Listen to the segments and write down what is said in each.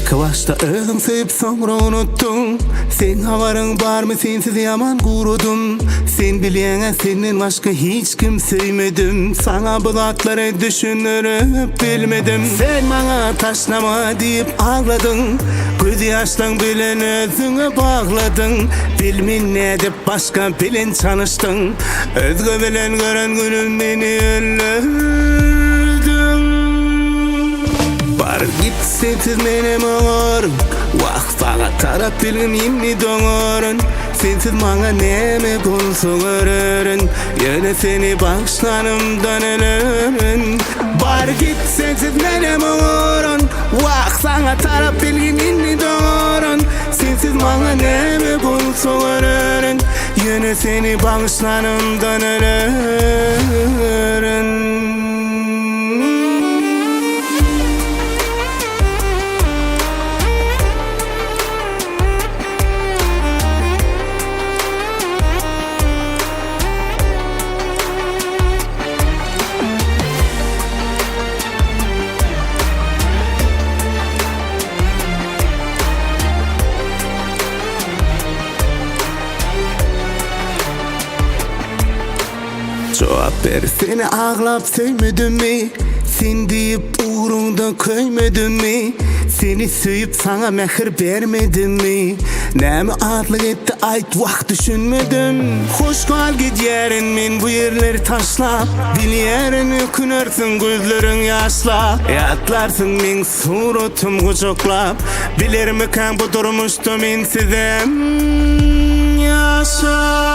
İlk başta özüm sevip sonra unuttun. Sen havarın var mı sensiz yaman kurudum. Sen bilene senden başka hiç kim sevmedim. Sana bulakları düşünürüp bilmedim. Sen bana taşlama deyip ağladın. Göz yaştan bilen özüne bağladın. Bilmin ne deyip başka bilen tanıştın. Özgü bilen gören günün beni öldürdün. Bar git sensiz menem oğarım. Vaq sağa tarap bilgin imni doğarın. Sensiz mağa neme bolsa görürün. Yine seni bağışlanımdan ölürün. Bar git sensiz menem oğarın. Vaq sağa tarap bilgin imni doğarın. Sensiz mağa neme bolsa görürün. Yine seni bağışlanımdan ölürün. Cevap ver, seni ağlap sevmedim mi? Sen deyip uğrunda köymedim mi? Seni söyüp sana mehir vermedim mi? Näme adlık etti ayt vakt düşünmedim. Hoş kal git yerin men bu yerleri taşlap. Bilyerin ökünürsün gözlerin yaşla. Yatlarsın men surutum kucaklap. Bilir miken bu durmuştu men sizem yaşa.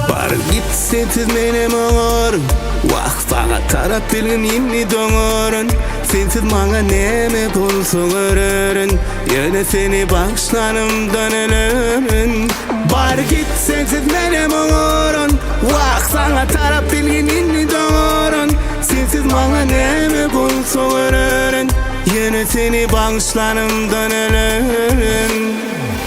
Bar git sensiz menem oğarım. Vaq sağa tarap bilgin imni doğarın. Sensiz mağa neme bolsa görürün. Yine seni bağışlanımdan ölürün. Bar git sensiz menem oğarın. Vaq sağa tarap bilgin imni doğarın. Sensiz mağa neme bolsa görürün. Yine seni bağışlanımdan ölürün.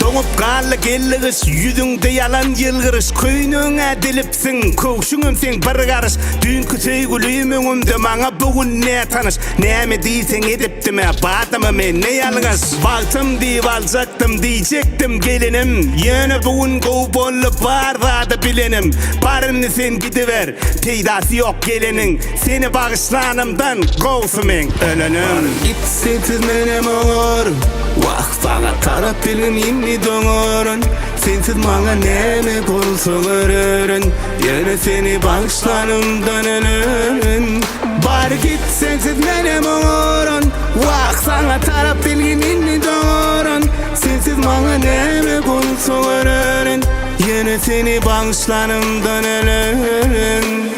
Doğup qallık elligis yüzüngde yalan yılgırış. Köynüňe dilipsin kökşüňem sen bir garış. Dünkü söýgülüýümüňümde maňa bugün ne tanış. Näme diýseň edipdime badymy men ne ýalňyş. Bagtym diýip aljaktym diýjekdim gelinim. Ýöne bugün gowy bolup barda bilenim. Barynny sen gidiver peýdasy ýok geleniň. Seni bagışlanymdan gowsy men ölenim. Git sensiz menem oğarım. Vaq sağa tarap bilgin imni doğarın. Sensiz mağa neme bolsa görürün. Yine seni bağışlanımdan ölürün. Bar git sensiz menem oğarın. Vaq sağa tarap bilgin imni doğarın. Sensiz mağa neme bolsa görürün. Yine seni bağışlanımdan ölürün.